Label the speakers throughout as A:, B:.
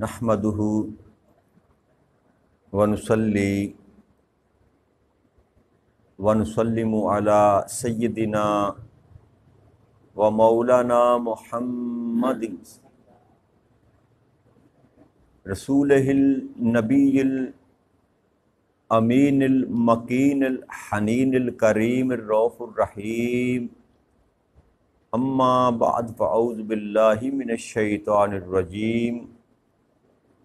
A: نحمدہ ونصلی ونسلم علی سیدنا و مولانا محمد رسولہ النبی الامین المکین الحنین الکریم الرؤوف الرحیم اما بعد فاعوذ باللہ من الشیطان الرجیم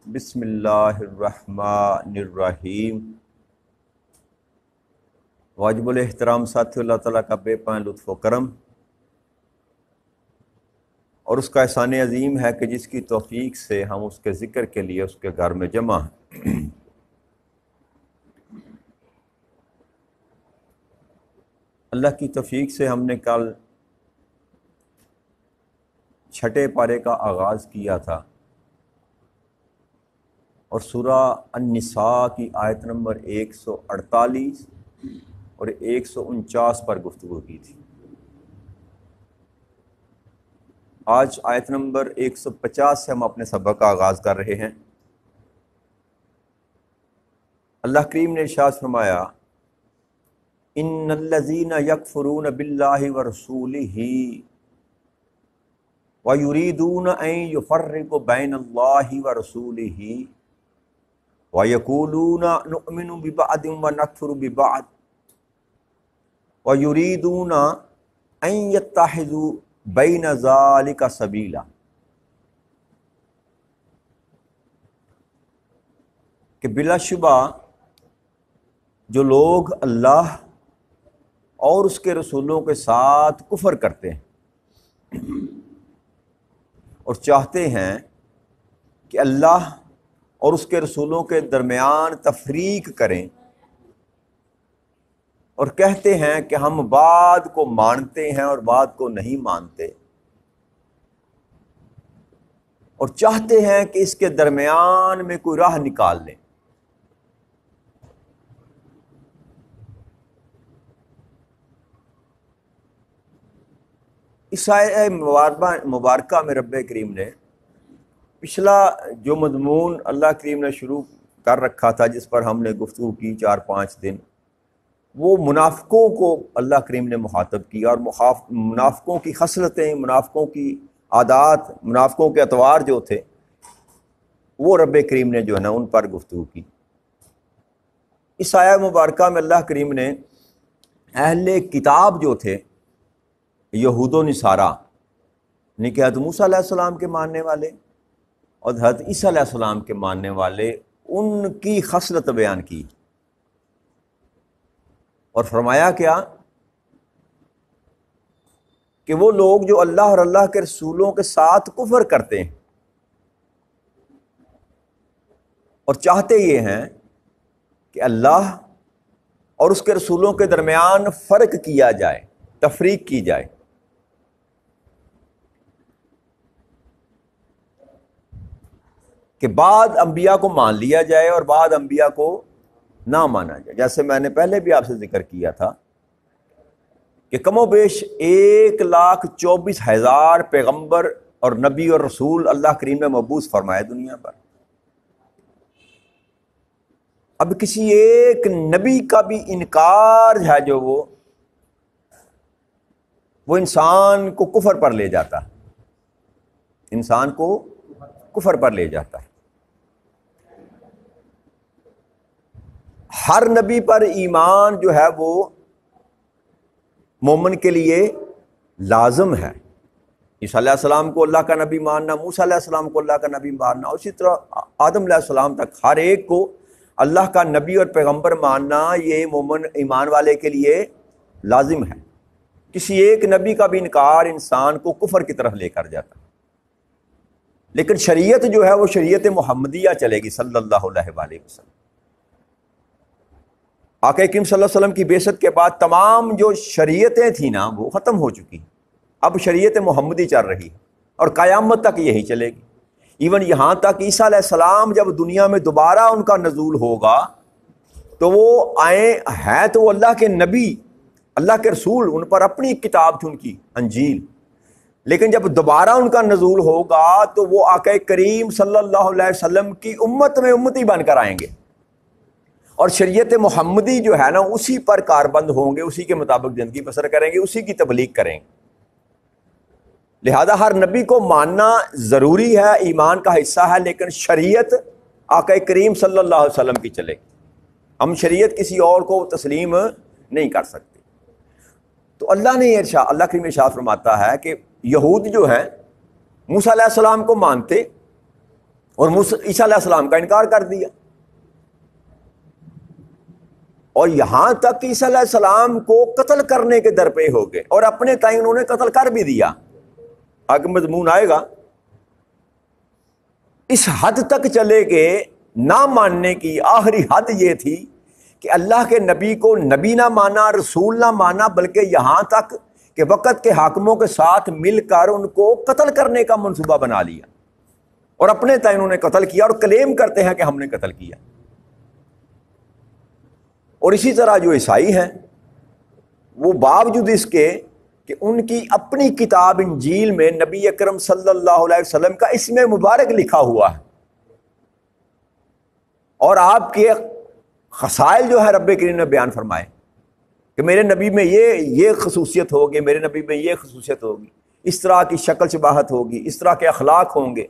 A: بسم اللہ الرحمن الرحیم۔ واجب الاحترام ساتھی، اللہ تعالیٰ کا بے پناہ لطف و کرم اور اس کا احسان عظیم ہے کہ جس کی توفیق سے ہم اس کے ذکر کے لیے اس کے گھر میں جمع ہیں۔ اللہ کی توفیق سے ہم نے کل چھٹے پارے کا آغاز کیا تھا اور سورہ النساء کی آیت نمبر 148 اور 149 پر گفتگو کی تھی۔ آج آیت نمبر 150 سے ہم اپنے سبق کا آغاز کر رہے ہیں۔ اللہ کریم نے ارشاد فرمایا، ان الذین یکفرون باللہ ورسولہ ویریدون ان یفرقوا بین اللہ ورسولہ وَيَقُولُونَ نُؤْمِنُ بِبَعْضٍ وَنَكْفُرُ بِبَعْضٍ وَيُرِيدُونَ أَن يَتَّخِذُوا بَيْنَ ذَلِكَ سَبِيلًا۔ کہ بلا شبہ جو لوگ اللہ اور اس کے رسولوں کے ساتھ کفر کرتے ہیں اور چاہتے ہیں کہ اللہ اور اس کے رسولوں کے درمیان تفریق کریں اور کہتے ہیں کہ ہم بعد کو مانتے ہیں اور بعد کو نہیں مانتے، اور چاہتے ہیں کہ اس کے درمیان میں کوئی راہ نکال لیں۔ اس آیہ مبارکہ میں رب کریم نے پچھلا جو مضمون اللہ کریم نے شروع کر رکھا تھا، جس پر ہم نے گفتگو کی 4-5 دن، وہ منافقوں کو اللہ کریم نے مخاطب کیا اور منافقوں کی خصلتیں، منافقوں کی عادات، منافقوں کے اطوار جو تھے وہ رب کریم نے جو ہے نا ان پر گفتگو کی۔ اس آیہ مبارکہ میں اللہ کریم نے اہل کتاب جو تھے، یہود و نصارہ، یعنی کہ حضرت موسیٰ علیہ السلام کے ماننے والے اور حضرت عیسیٰ علیہ السلام کے ماننے والے، ان کی خصلت بیان کی اور فرمایا کیا کہ وہ لوگ جو اللہ اور اللہ کے رسولوں کے ساتھ کفر کرتے ہیں اور چاہتے یہ ہیں کہ اللہ اور اس کے رسولوں کے درمیان فرق کیا جائے، تفریق کی جائے۔ کہ بعض انبیاء کو مان لیا جائے اور بعض انبیاء کو نہ مانا جائے۔ جیسے میں نے پہلے بھی آپ سے ذکر کیا تھا کہ کم و بیش 1,24,000 پیغمبر اور نبی اور رسول اللہ کریم نے مبعوث فرمائے دنیا پر۔ اب کسی ایک نبی کا بھی انکار ہے جو وہ انسان کو کفر پر لے جاتا ہے، انسان کو کفر پر لے جاتا ہے۔ ہر نبی پر ایمان جو ہے وہ مومن کے لیے لازم ہے۔ عیسیٰ علیہ السلام کو اللہ کا نبی ماننا، موسیٰ علیہ السلام کو اللہ کا نبی ماننا، اسی طرح آدم علیہ السلام تک ہر ایک کو اللہ کا نبی اور پیغمبر ماننا، یہ مومن ایمان والے کے لیے لازم ہے۔ کسی ایک نبی کا بھی انکار انسان کو کفر کی طرف لے کر جاتا ہے۔ لیکن شریعت جو ہے وہ شریعت محمدیہ چلے گی صلی اللہ علیہ وآلہ وسلم۔ آقا کریم صلی اللہ علیہ وسلم کی بعثت کے بعد تمام جو شریعتیں تھیں نا وہ ختم ہو چکی، اب شریعت محمدی چل رہی ہے اور قیامت تک یہی چلے گی۔ ایون یہاں تک عیسیٰ علیہ السلام جب دنیا میں دوبارہ ان کا نزول ہوگا تو وہ آئے ہیں تو وہ اللہ کے نبی، اللہ کے رسول، ان پر اپنی کتاب تھی، ان کی انجیل، لیکن جب دوبارہ ان کا نزول ہوگا تو وہ آقا کریم صلی اللہ علیہ وسلم کی امت میں امتی بن کر آئیں گے، اور شریعت محمدی جو ہے نا اسی پر کاربند ہوں گے، اسی کے مطابق زندگی بسر کریں گے، اسی کی تبلیغ کریں گے۔ لہذا ہر نبی کو ماننا ضروری ہے، ایمان کا حصہ ہے، لیکن شریعت آقا کریم صلی اللہ علیہ وسلم کی چلے، ہم شریعت کسی اور کو تسلیم نہیں کر سکتے۔ تو اللہ نے اللہ کریم ارشاد فرماتا ہے کہ یہود جو ہیں موسیٰ علیہ السلام کو مانتے اور عیسیٰ علیہ السلام کا انکار کر دیا، اور یہاں تک کہ عیسیٰ علیہ السلام کو قتل کرنے کے در پہ ہو گئے، اور اپنے تئیں انہوں نے قتل کر بھی دیا، آگے مضمون آئے گا۔ اس حد تک چلے گئے، نہ ماننے کی آخری حد یہ تھی کہ اللہ کے نبی کو نبی نہ مانا، رسول نہ مانا، بلکہ یہاں تک کہ وقت کے حاکموں کے ساتھ مل کر ان کو قتل کرنے کا منصوبہ بنا لیا، اور اپنے تئیں انہوں نے قتل کیا، اور کلیم کرتے ہیں کہ ہم نے قتل کیا۔ اور اسی طرح جو عیسائی ہیں وہ باوجود اس کے کہ ان کی اپنی کتاب انجیل میں نبی اکرم صلی اللہ علیہ وسلم کا اسم مبارک لکھا ہوا ہے، اور آپ کے خصائل جو ہے رب کریم نے بیان فرمائے کہ میرے نبی میں یہ خصوصیت ہوگی، میرے نبی میں یہ خصوصیت ہوگی، اس طرح کی شکل شباہت ہوگی، اس طرح کے اخلاق ہوں گے،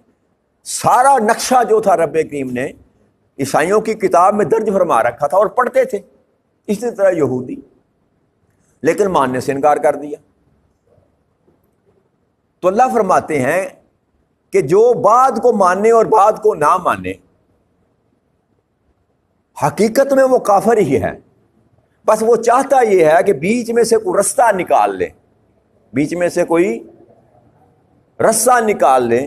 A: سارا نقشہ جو تھا رب کریم نے عیسائیوں کی کتاب میں درج فرما رکھا تھا، اور پڑھتے تھے۔ اسی طرح یہودی، لیکن ماننے سے انکار کر دیا۔ تو اللہ فرماتے ہیں کہ جو بعد کو مانے اور بعد کو نہ مانے، حقیقت میں وہ کافر ہی ہے، بس وہ چاہتا یہ ہے کہ بیچ میں سے کوئی رستہ نکال لے، بیچ میں سے کوئی رستہ نکال لے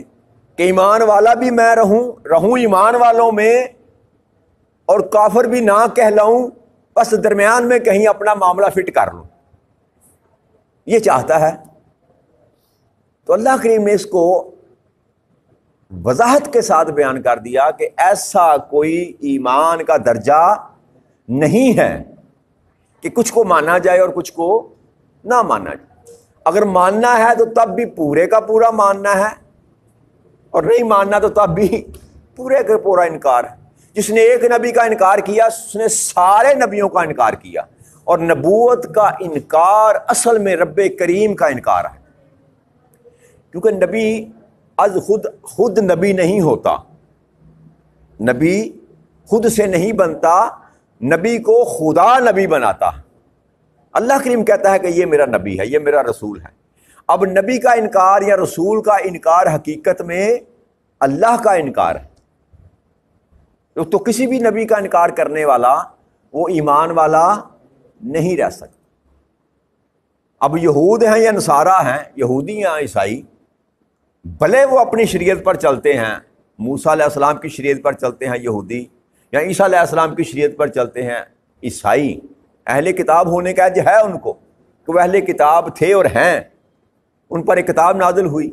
A: کہ ایمان والا بھی میں رہوں ایمان والوں میں، اور کافر بھی نہ کہلاؤں، بس درمیان میں کہیں اپنا معاملہ فٹ کر لوں، یہ چاہتا ہے۔ تو اللہ کریم نے اس کو وضاحت کے ساتھ بیان کر دیا کہ ایسا کوئی ایمان کا درجہ نہیں ہے کہ کچھ کو مانا جائے اور کچھ کو نہ مانا جائے۔ اگر ماننا ہے تو تب بھی پورے کا پورا ماننا ہے، اور نہیں ماننا تو تب بھی پورے کا پورا انکار ہے۔ جس نے ایک نبی کا انکار کیا اس نے سارے نبیوں کا انکار کیا، اور نبوت کا انکار اصل میں رب کریم کا انکار ہے، کیونکہ نبی از خود نبی نہیں ہوتا، نبی خود سے نہیں بنتا، نبی کو خدا نبی بناتا۔ اللہ کریم کہتا ہے کہ یہ میرا نبی ہے، یہ میرا رسول ہے۔ اب نبی کا انکار یا رسول کا انکار حقیقت میں اللہ کا انکار ہے، تو کسی بھی نبی کا انکار کرنے والا وہ ایمان والا نہیں رہ سکتا۔ اب یہود ہیں یا نصارہ ہیں، یہودی یا عیسائی، بھلے وہ اپنی شریعت پر چلتے ہیں، موسیٰ علیہ السلام کی شریعت پر چلتے ہیں یہودی، یا عیسیٰ علیہ السلام کی شریعت پر چلتے ہیں عیسائی، اہل کتاب ہونے کا جو ہے ان کو کہ وہ اہل کتاب تھے اور ہیں، ان پر ایک کتاب نازل ہوئی،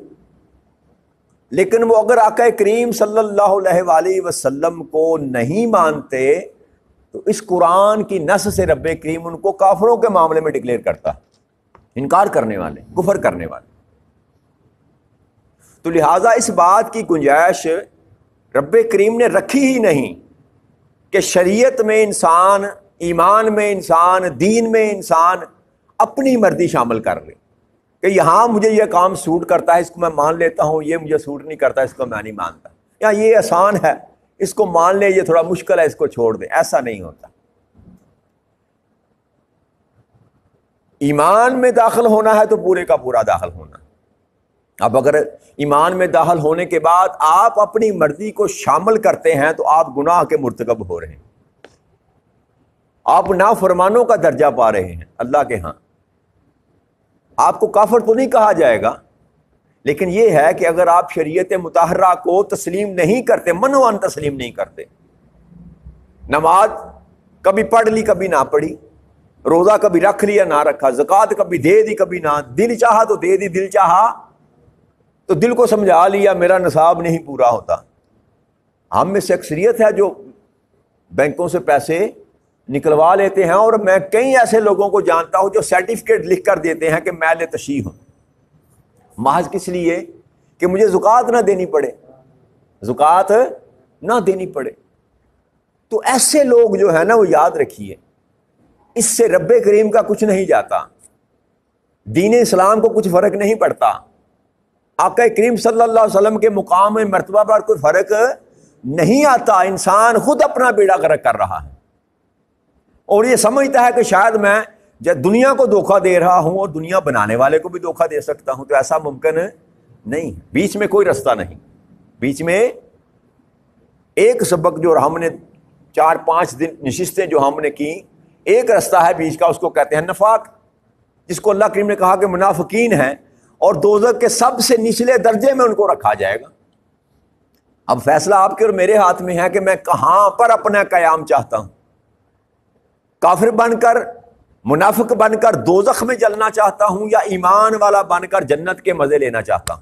A: لیکن وہ اگر آقا کریم صلی اللہ علیہ وآلہ وسلم کو نہیں مانتے تو اس قرآن کی نص سے رب کریم ان کو کافروں کے معاملے میں ڈکلیئر کرتا، انکار کرنے والے، کفر کرنے والے۔ تو لہٰذا اس بات کی گنجائش رب کریم نے رکھی ہی نہیں کہ شریعت میں انسان، ایمان میں انسان، دین میں انسان اپنی مرضی شامل کر لے کہ یہاں مجھے یہ کام سوٹ کرتا ہے اس کو میں مان لیتا ہوں، یہ مجھے سوٹ نہیں کرتا اس کو میں نہیں مانتا، یا یہ آسان ہے اس کو مان لے، یہ تھوڑا مشکل ہے اس کو چھوڑ دیں۔ ایسا نہیں ہوتا۔ ایمان میں داخل ہونا ہے تو پورے کا پورا داخل ہونا۔ اب اگر ایمان میں داخل ہونے کے بعد آپ اپنی مرضی کو شامل کرتے ہیں تو آپ گناہ کے مرتکب ہو رہے ہیں، آپ نافرمانوں کا درجہ پا رہے ہیں اللہ کے ہاں۔ آپ کو کافر تو نہیں کہا جائے گا، لیکن یہ ہے کہ اگر آپ شریعت مطہرہ کو تسلیم نہیں کرتے، منوان تسلیم نہیں کرتے، نماز کبھی پڑھ لی کبھی نہ پڑھی، روزہ کبھی رکھ لیا نہ رکھا، زکوٰۃ کبھی دے دی کبھی نہ، دل چاہا تو دے دی، دل چاہا تو دل کو سمجھا لیا میرا نصاب نہیں پورا ہوتا۔ ہم میں سے اکثریت ہے جو بینکوں سے پیسے نکلوا لیتے ہیں، اور میں کئی ایسے لوگوں کو جانتا ہوں جو سرٹیفکیٹ لکھ کر دیتے ہیں کہ میں تشیع ہوں، محض کس لیے کہ مجھے زکوٰۃ نہ دینی پڑے، زکوٰۃ نہ دینی پڑے۔ تو ایسے لوگ جو ہے نا وہ یاد رکھیے، اس سے رب کریم کا کچھ نہیں جاتا، دین اسلام کو کچھ فرق نہیں پڑتا، آقا کریم صلی اللہ علیہ وسلم کے مقام مرتبہ پر کوئی فرق نہیں آتا۔ انسان خود اپنا بیڑا غرق کر رہا ہے اور یہ سمجھتا ہے کہ شاید میں جب دنیا کو دھوکہ دے رہا ہوں اور دنیا بنانے والے کو بھی دھوکہ دے سکتا ہوں، تو ایسا ممکن نہیں، بیچ میں کوئی رستہ نہیں۔ بیچ میں ایک سبق جو ہم نے 4-5 دن نشستیں جو ہم نے کی، ایک رستہ ہے بیچ کا، اس کو کہتے ہیں نفاق، جس کو اللہ کریم نے کہا کہ منافقین ہیں اور دوزخ کے سب سے نچلے درجے میں ان کو رکھا جائے گا۔ اب فیصلہ آپ کے اور میرے ہاتھ میں ہے کہ میں کہاں پر اپنا قیام چاہتا ہوں، کافر بن کر، منافق بن کر دوزخ میں جلنا چاہتا ہوں، یا ایمان والا بن کر جنت کے مزے لینا چاہتا ہوں۔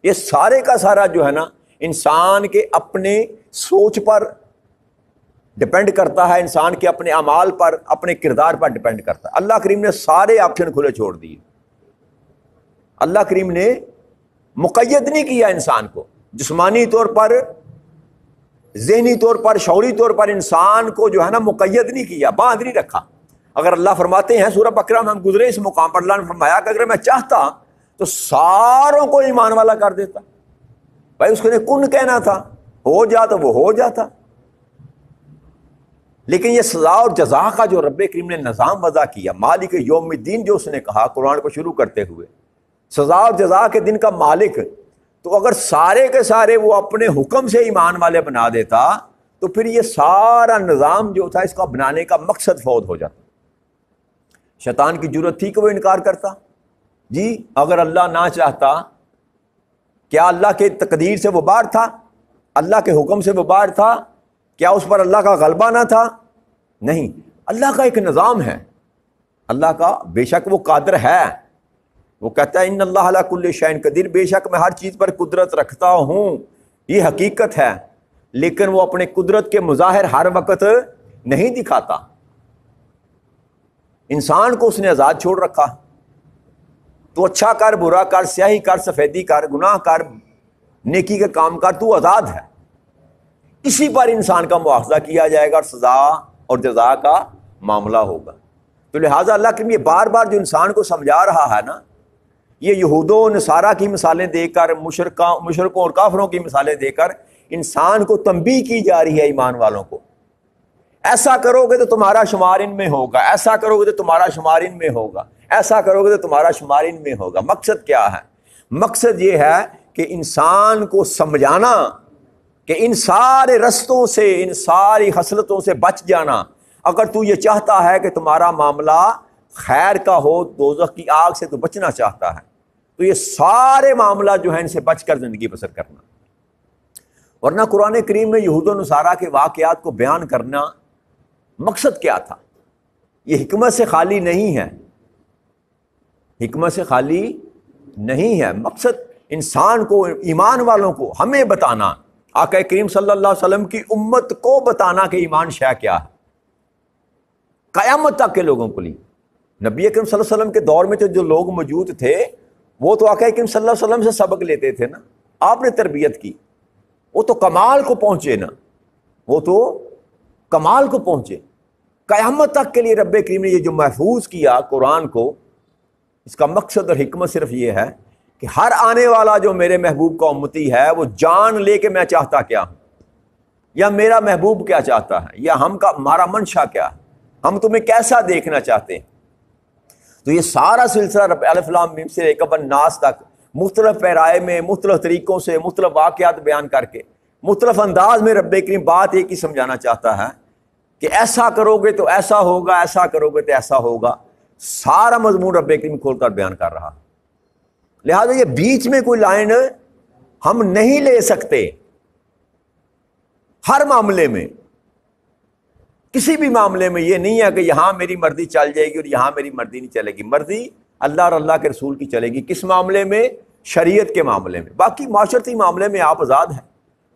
A: یہ سارے کا سارا جو ہے نا انسان کے اپنے سوچ پر ڈپینڈ کرتا ہے، انسان کے اپنے اعمال پر، اپنے کردار پر ڈپینڈ کرتا ہے۔ اللہ کریم نے سارے آپشن کھلے چھوڑ دیے، اللہ کریم نے مقید نہیں کیا انسان کو، جسمانی طور پر، ذہنی طور پر، شعوری طور پر انسان کو جو ہے نا مقید نہیں کیا، باندھ نہیں رکھا۔ اگر اللہ فرماتے ہیں سورہ بقرہ میں ہم گزرے اس مقام پر، اللہ نے فرمایا کہ اگر میں چاہتا تو ساروں کو ایمان والا کر دیتا، بھائی اس کو نے کن کہنا تھا، ہو جاتا وہ ہو جاتا۔ لیکن یہ سزا اور جزا کا جو رب کریم نے نظام وضع کیا، مالک یوم الدین جو اس نے کہا قرآن کو شروع کرتے ہوئے، سزا اور جزا کے دن کا مالک، تو اگر سارے کے سارے وہ اپنے حکم سے ایمان والے بنا دیتا تو پھر یہ سارا نظام جو تھا اس کا بنانے کا مقصد فوت ہو جاتا۔ شیطان کی جرت تھی کہ وہ انکار کرتا؟ جی اگر اللہ نہ چاہتا، کیا اللہ کے تقدیر سے وہ باہر تھا؟ اللہ کے حکم سے وہ باہر تھا؟ کیا اس پر اللہ کا غلبہ نہ تھا؟ نہیں، اللہ کا ایک نظام ہے، اللہ کا بے شک وہ قادر ہے، وہ کہتا ہے ان اللہ علی کل شیء قدیر، بے شک میں ہر چیز پر قدرت رکھتا ہوں، یہ حقیقت ہے، لیکن وہ اپنے قدرت کے مظاہر ہر وقت نہیں دکھاتا۔ انسان کو اس نے آزاد چھوڑ رکھا، تو اچھا کر، برا کر، سیاہی کر، سفیدی کر، گناہ کر، نیکی کے کام کر، تو آزاد ہے۔ اسی پر انسان کا مواخذہ کیا جائے گا اور سزا اور جزا کا معاملہ ہوگا۔ تو لہٰذا اللہ کریم یہ بار بار جو انسان کو سمجھا رہا ہے نا، یہ یہود و نصارہ کی مثالیں دے کر، مشرکوں اور کافروں کی مثالیں دے کر انسان کو تنبیہ کی جا رہی ہے ایمان والوں کو، ایسا کرو گے تو تمہارا شمار ان میں ہوگا، ایسا کرو گے تو تمہارا شمار ان میں ہوگا، ایسا کرو گے تو تمہارا شمار ان میں ہوگا۔ مقصد کیا ہے؟ مقصد یہ ہے کہ انسان کو سمجھانا کہ ان سارے رستوں سے، ان ساری خصلتوں سے بچ جانا۔ اگر تو یہ چاہتا ہے کہ تمہارا معاملہ خیر کا ہو، دوزخ کی آگ سے تو بچنا چاہتا ہے، تو یہ سارے معاملہ جو ہیں ان سے بچ کر زندگی بسر کرنا۔ ورنہ قرآن کریم میں یہود و نصارہ کے واقعات کو بیان کرنا مقصد کیا تھا؟ یہ حکمت سے خالی نہیں ہے، حکمت سے خالی نہیں ہے، مقصد انسان کو، ایمان والوں کو ہمیں بتانا، آقا کریم صلی اللہ علیہ وسلم کی امت کو بتانا کہ ایمان شے کیا ہے، قیامت تک کے لوگوں کے لیے۔ نبی اکرم صلی اللہ علیہ وسلم کے دور میں جو لوگ موجود تھے وہ تو آقا کریم صلی اللہ علیہ وسلم سے سبق لیتے تھے نا، آپ نے تربیت کی، وہ تو کمال کو پہنچے نا، وہ تو کمال کو پہنچے۔ قیامت تک کے لیے رب کریم نے یہ جو محفوظ کیا قرآن کو، اس کا مقصد اور حکمت صرف یہ ہے کہ ہر آنے والا جو میرے محبوب کا امتی ہے وہ جان لے کہ میں چاہتا کیا ہوں، یا میرا محبوب کیا چاہتا ہے، یا ہمارا منشا کیا ہے، ہم تمہیں کیسا دیکھنا چاہتے ہیں۔ تو یہ سارا سلسلہ الف لام میم سے لے کر الناس تک مختلف پیرائے میں، مختلف طریقوں سے، مختلف واقعات بیان کر کے، مختلف انداز میں رب کریم بات ایک ہی سمجھانا چاہتا ہے کہ ایسا کرو گے تو ایسا ہوگا، ایسا کرو گے تو ایسا ہوگا۔ سارا مضمون رب کریم کھول کر بیان کر رہا۔ لہذا یہ بیچ میں کوئی لائن ہم نہیں لے سکتے، ہر معاملے میں، کسی بھی معاملے میں یہ نہیں ہے کہ یہاں میری مرضی چل جائے گی اور یہاں میری مرضی نہیں چلے گی۔ مرضی اللہ اور اللہ کے رسول کی چلے گی۔ کس معاملے میں؟ شریعت کے معاملے میں۔ باقی معاشرتی معاملے میں آپ آزاد ہیں،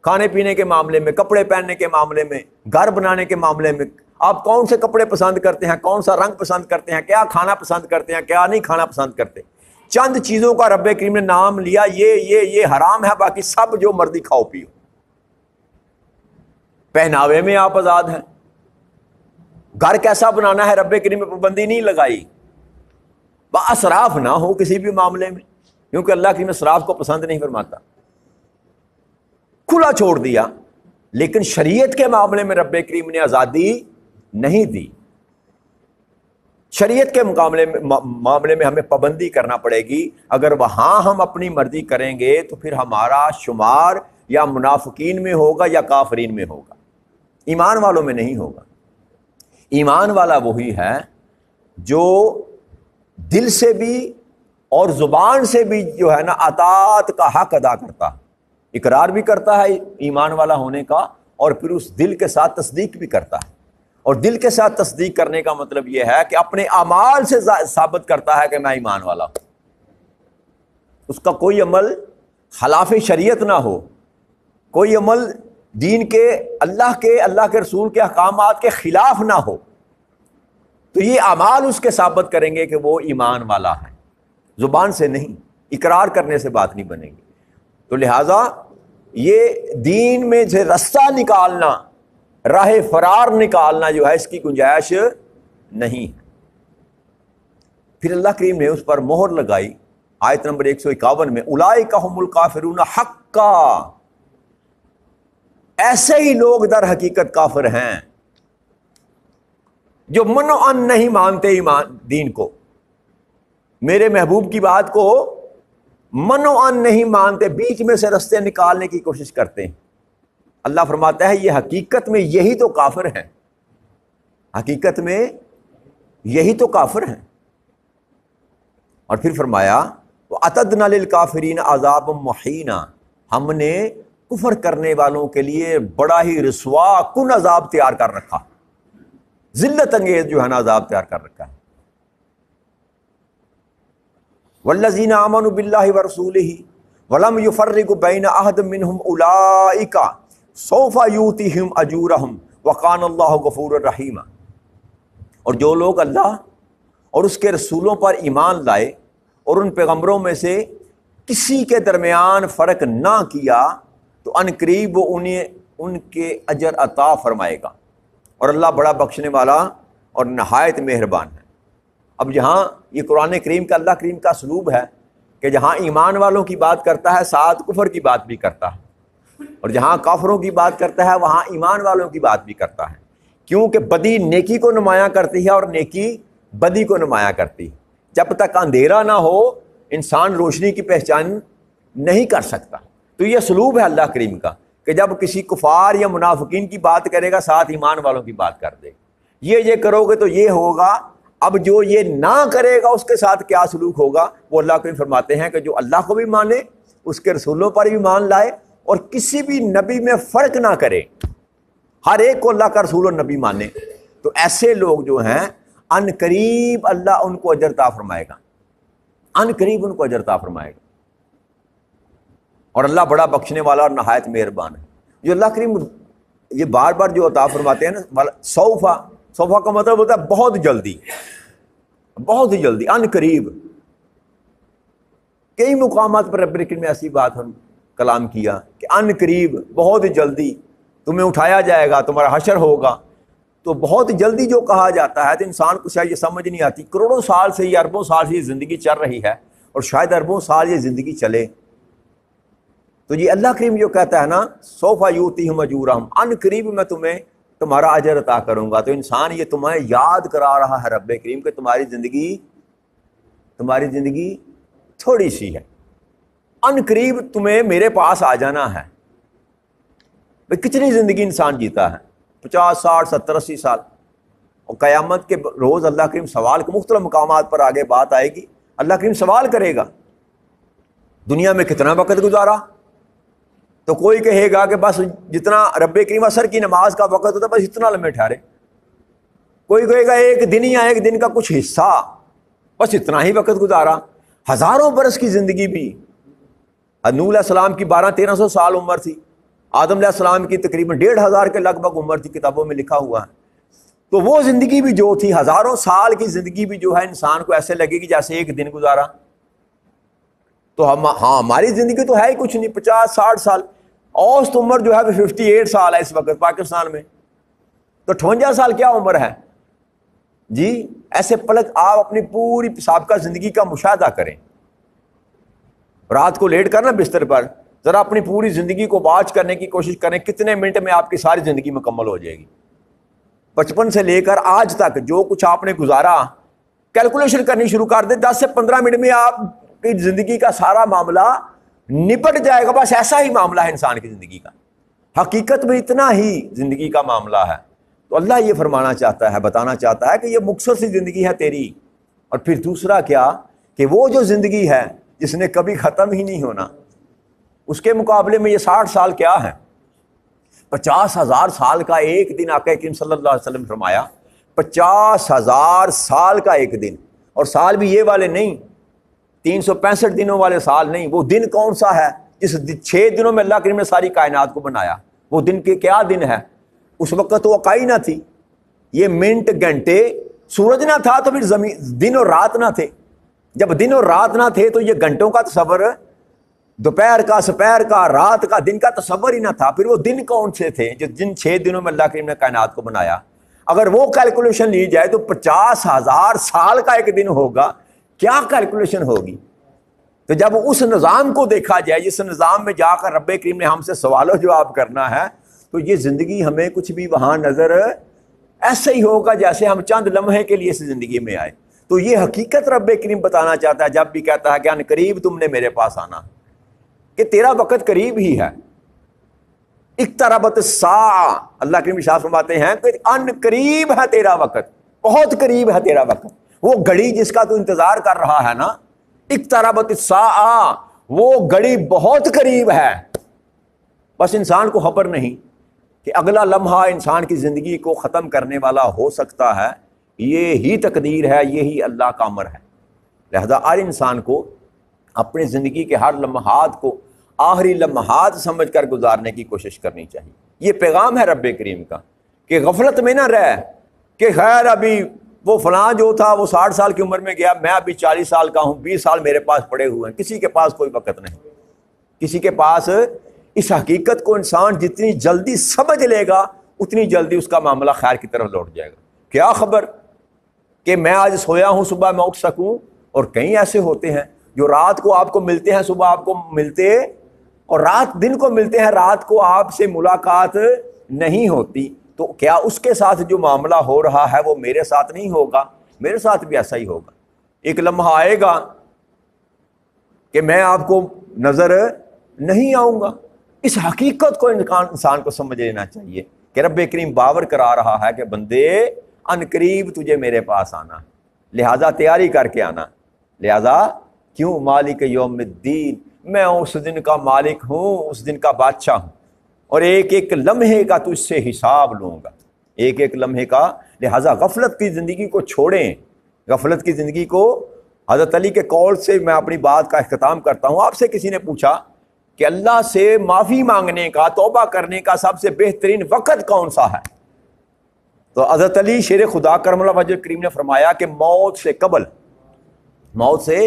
A: کھانے پینے کے معاملے میں، کپڑے پہننے کے معاملے میں، گھر بنانے کے معاملے میں، آپ کون سے کپڑے پسند کرتے ہیں، کون سا رنگ پسند کرتے ہیں، کیا کھانا پسند کرتے ہیں، کیا نہیں کھانا پسند کرتے، چند چیزوں کا رب کریم نے نام لیا، یہ حرام ہے، باقی سب جو مرضی کھاؤ پیو۔ پہناوے میں آپ آزاد ہیں، گھر کیسا بنانا ہے رب کریم نے پابندی نہیں لگائی، اسراف نہ ہو کسی بھی معاملے میں، کیونکہ اللہ کریم اسراف کو پسند نہیں فرماتا، کھلا چھوڑ دیا۔ لیکن شریعت کے معاملے میں رب کریم نے آزادی نہیں دی، شریعت کے معاملے میں ہمیں پابندی کرنا پڑے گی۔ اگر وہاں ہم اپنی مرضی کریں گے تو پھر ہمارا شمار یا منافقین میں ہوگا یا کافرین میں ہوگا، ایمان والوں میں نہیں ہوگا۔ ایمان والا وہی ہے جو دل سے بھی اور زبان سے بھی جو ہے نا اطاعت کا حق ادا کرتا ہے، اقرار بھی کرتا ہے ایمان والا ہونے کا، اور پھر اس دل کے ساتھ تصدیق بھی کرتا ہے۔ اور دل کے ساتھ تصدیق کرنے کا مطلب یہ ہے کہ اپنے اعمال سے ثابت کرتا ہے کہ میں ایمان والا ہوں، اس کا کوئی عمل خلاف شریعت نہ ہو، کوئی عمل دین کے اللہ کے رسول کے احکامات کے خلاف نہ ہو، تو یہ اعمال اس کے ثابت کریں گے کہ وہ ایمان والا ہے، زبان سے نہیں، اقرار کرنے سے بات نہیں بنے گی۔ تو لہٰذا یہ دین میں سے رستہ نکالنا، راہ فرار نکالنا جو ہے، اس کی گنجائش نہیں ہے۔ پھر اللہ کریم نے اس پر مہر لگائی آیت نمبر 151 میں، اولئک ھم الکافرون حقا، ایسے ہی لوگ در حقیقت کافر ہیں جو منعن نہیں مانتے ایمان دین کو، میرے محبوب کی بات کو منعن نہیں مانتے، بیچ میں سے رستے نکالنے کی کوشش کرتے ہیں۔ اللہ فرماتا ہے یہ حقیقت میں یہی تو کافر ہیں، حقیقت میں یہی تو کافر ہیں۔ اور پھر فرمایا وَأَعْتَدْنَا لِلْكَافِرِينَ عَذَابًا مُحِينًا، ہم نے کفر کرنے والوں کے لیے بڑا ہی رسوا کن عذاب تیار کر رکھا، ذلت انگیز جو ہے نا عذاب تیار کر رکھا ہے۔ وَالَّذِينَ آمَنُوا بِاللَّهِ وَرَسُولِهِ وَلَمْ يُفَرِّقُوا بَيْنَ أَحَدٍ مِّنْهُمْ أُولَٰئِكَ سَوْفَ يُؤْتِيهِمْ أَجُورَهُمْ وَكَانَ اللَّهُ غَفُورًا رَحِيمًا۔ اور جو لوگ اللہ اور اس کے رسولوں پر ایمان لائے اور ان پیغمبروں میں سے کسی کے درمیان فرق نہ کیا تو ان قریب وہ انہیں ان کے اجر عطا فرمائے گا، اور اللہ بڑا بخشنے والا اور نہایت مہربان ہے۔ اب جہاں یہ قرآن کریم کا اللہ کریم کا اسلوب ہے کہ جہاں ایمان والوں کی بات کرتا ہے ساتھ کفر کی بات بھی کرتا ہے، اور جہاں کافروں کی بات کرتا ہے وہاں ایمان والوں کی بات بھی کرتا ہے، کیونکہ بدی نیکی کو نمایاں کرتی ہے اور نیکی بدی کو نمایاں کرتی ہے۔ جب تک اندھیرا نہ ہو انسان روشنی کی پہچان نہیں کر سکتا۔ تو یہ اسلوب ہے اللہ کریم کا کہ جب کسی کفار یا منافقین کی بات کرے گا ساتھ ایمان والوں کی بات کر دے، یہ کرو گے تو یہ ہوگا۔ اب جو یہ نہ کرے گا اس کے ساتھ کیا سلوک ہوگا، وہ اللہ کریم فرماتے ہیں کہ جو اللہ کو بھی مانے، اس کے رسولوں پر بھی مان لائے، اور کسی بھی نبی میں فرق نہ کرے، ہر ایک کو اللہ کا رسول اور نبی مانے، تو ایسے لوگ جو ہیں ان قریب اللہ ان کو اجر عطا فرمائے گا، ان قریب ان کو اجر عطا فرمائے گا۔ اور اللہ بڑا بخشنے والا اور نہایت مہربان ہے۔ جو اللہ کریم یہ بار بار جو عطا فرماتے ہیں نا، سوفا کا مطلب ہوتا ہے بہت جلدی، بہت ہی جلدی، ان قریب۔ کئی مقامات پر رب کریم نے ایسی بات ہم کلام کیا کہ ان قریب، بہت جلدی تمہیں اٹھایا جائے گا، تمہارا حشر ہوگا۔ تو بہت جلدی جو کہا جاتا ہے تو انسان کو شاید یہ سمجھ نہیں آتی، کروڑوں سال سے یا اربوں سال سے یہ زندگی چل رہی ہے، اور شاید اربوں سال یہ زندگی چلے۔ تو یہ اللہ کریم جو کہتا ہے نا سوف یؤتیہم اجورہم، ان قریب میں تمہیں تمہارا اجر عطا کروں گا، تو انسان یہ تمہیں یاد کرا رہا ہے رب کریم کہ تمہاری زندگی تھوڑی سی ہے، ان قریب تمہیں میرے پاس آ جانا ہے۔ بھئی کتنی زندگی انسان جیتا ہے، 50 60 70 80 سال، اور قیامت کے روز اللہ کریم سوال کے مختلف مقامات پر آگے بات آئے گی، اللہ کریم سوال کرے گا دنیا میں کتنا وقت گزارا، تو کوئی کہے گا کہ بس جتنا رب کریم عصر کی نماز کا وقت ہوتا بس اتنا لمحے ٹھہرے، کوئی کہے گا ایک دن یا ایک دن کا کچھ حصہ، بس اتنا ہی وقت گزارا۔ ہزاروں برس کی زندگی بھی، نوح علیہ السلام کی 1200-1300 سال عمر تھی، آدم علیہ السلام کی تقریباً 1500 کے لگ بھگ عمر تھی، کتابوں میں لکھا ہوا ہے۔ تو وہ زندگی بھی جو تھی، ہزاروں سال کی زندگی بھی جو ہے انسان کو ایسے لگے گی جیسے ایک دن گزارا۔ تو ہاں ہماری زندگی تو ہے ہی کچھ نہیں، 50-60 سال، اوسط عمر جو ہے وہ 58 سال ہے اس وقت پاکستان میں، تو 58 سال کیا عمر ہے جی؟ ایسے پلک آپ اپنی پوری سابقہ زندگی کا مشاہدہ کریں، رات کو لیٹ کر نا بستر پر ذرا اپنی پوری زندگی کو واچ کرنے کی کوشش کریں، کتنے منٹ میں آپ کی ساری زندگی مکمل ہو جائے گی، 55 سے لے کر آج تک جو کچھ آپ نے گزارا، کیلکولیشن کرنی شروع کر دیں، 10 سے 15 منٹ میں آپ کی زندگی کا سارا معاملہ نپٹ جائے گا۔ بس ایسا ہی معاملہ ہے انسان کی زندگی کا، حقیقت میں اتنا ہی زندگی کا معاملہ ہے۔ تو اللہ یہ فرمانا چاہتا ہے، بتانا چاہتا ہے کہ یہ مختصر سی زندگی ہے تیری، اور پھر دوسرا کیا کہ وہ جو زندگی ہے جس نے کبھی ختم ہی نہیں ہونا، اس کے مقابلے میں یہ 60 سال کیا ہے؟ 50,000 سال کا ایک دن آقا کریم صلی اللہ علیہ وسلم فرمایا، 50,000 سال کا ایک دن، اور سال بھی یہ والے نہیں، 365 دنوں والے سال نہیں۔ وہ دن کون سا ہے جس 6 دنوں میں اللہ کریم نے ساری کائنات کو بنایا؟ وہ دن کے کیا دن ہے؟ اس وقت تو عقائی نہ تھی، یہ منٹ گھنٹے، سورج نہ تھا تو پھر زمین، دن اور رات نہ تھے۔ جب دن اور رات نہ تھے تو یہ گھنٹوں کا تصور، دوپہر کا، سپہر کا، رات کا، دن کا تصور ہی نہ تھا۔ پھر وہ دن کون سے تھے جو جن 6 دنوں میں اللہ کریم نے کائنات کو بنایا؟ اگر وہ کیلکولیشن لی جائے تو 50,000 سال کا ایک دن ہوگا، کیا کیلکولیشن ہوگی؟ تو جب اس نظام کو دیکھا جائے، جس نظام میں جا کر رب کریم نے ہم سے سوال و جواب کرنا ہے، تو یہ زندگی ہمیں کچھ بھی وہاں نظر ایسے ہی ہوگا جیسے ہم چند لمحے کے لیے اس زندگی میں آئے۔ تو یہ حقیقت رب کریم بتانا چاہتا ہے جب بھی کہتا ہے کہ ان قریب تم نے میرے پاس آنا، کہ تیرا وقت قریب ہی ہے۔ اقتربت الساعہ، اللہ کریم ارشاد فرماتے ہیں کہ ان قریب ہے تیرا وقت، بہت قریب ہے تیرا وقت۔ وہ گھڑی جس کا تو انتظار کر رہا ہے نا، اقتربت الساعہ، وہ گھڑی بہت قریب ہے، بس انسان کو خبر نہیں کہ اگلا لمحہ انسان کی زندگی کو ختم کرنے والا ہو سکتا ہے۔ یہی تقدیر ہے، یہی اللہ کا امر ہے۔ لہذا ہر انسان کو اپنی زندگی کے ہر لمحات کو آخری لمحات سمجھ کر گزارنے کی کوشش کرنی چاہیے۔ یہ پیغام ہے رب کریم کا کہ غفلت میں نہ رہ کہ خیر ابھی وہ فلاں جو تھا وہ 60 سال کی عمر میں گیا، میں ابھی 40 سال کا ہوں، 20 سال میرے پاس پڑے ہوئے ہیں۔ کسی کے پاس کوئی وقت نہیں، کسی کے پاس۔ اس حقیقت کو انسان جتنی جلدی سمجھ لے گا اتنی جلدی اس کا معاملہ خیر کی طرف لوٹ جائے گا۔ کیا خبر کہ میں آج سویا ہوں صبح میں اٹھ سکوں، اور کئی ایسے ہوتے ہیں جو رات کو آپ کو ملتے ہیں، صبح آپ کو ملتے، اور رات دن کو ملتے ہیں، رات کو آپ سے ملاقات نہیں ہوتی۔ تو کیا اس کے ساتھ جو معاملہ ہو رہا ہے وہ میرے ساتھ نہیں ہوگا؟ میرے ساتھ بھی ایسا ہی ہوگا۔ ایک لمحہ آئے گا کہ میں آپ کو نظر نہیں آؤں گا۔ اس حقیقت کو انسان کو سمجھ لینا چاہیے کہ رب کریم باور کرا رہا ہے کہ بندے ان قریب تجھے میرے پاس آنا، لہٰذا تیاری کر کے آنا۔ لہٰذا کیوں؟ مالک یوم الدین، میں اس دن کا مالک ہوں، اس دن کا بادشاہ ہوں، اور ایک ایک لمحے کا تجھ سے حساب لوں گا، ایک ایک لمحے کا۔ لہٰذا غفلت کی زندگی کو چھوڑیں، غفلت کی زندگی کو۔ حضرت علی کے قول سے میں اپنی بات کا اختتام کرتا ہوں۔ آپ سے کسی نے پوچھا کہ اللہ سے معافی مانگنے کا، توبہ کرنے کا سب سے بہترین وقت کون سا ہے؟ تو حضرت علی شیر خدا کرم اللہ وجہ کریم نے فرمایا کہ موت سے قبل، موت سے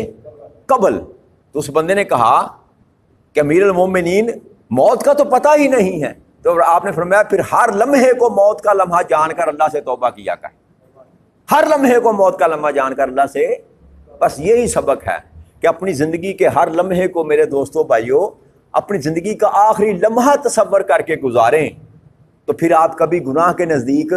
A: قبل۔ تو اس بندے نے کہا کہ امیر المومنین موت کا تو پتہ ہی نہیں ہے، تو آپ نے فرمایا پھر ہر لمحے کو موت کا لمحہ جان کر اللہ سے توبہ کیا کر، ہر لمحے کو موت کا لمحہ جان کر اللہ سے۔ بس یہی سبق ہے کہ اپنی زندگی کے ہر لمحے کو میرے دوستوں بھائیوں، اپنی زندگی کا آخری لمحہ تصور کر کے گزاریں، تو پھر آپ کبھی گناہ کے نزدیک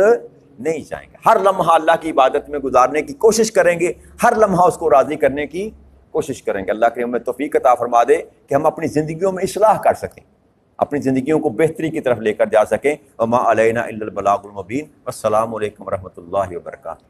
A: نہیں جائیں گے۔ ہر لمحہ اللہ کی عبادت میں گزارنے کی کوشش کریں گے، ہر لمحہ اس کو راضی کرنے کی کوشش کریں گے۔ اللہ کریم ہمیں توفیق عطا فرما دے کہ ہم اپنی زندگیوں میں اصلاح کر سکیں، اپنی زندگیوں کو بہتری کی طرف لے کر جا سکیں۔ وما علینا الا البلاغ المبین۔ والسلام علیکم ورحمۃ اللہ وبرکاتہ۔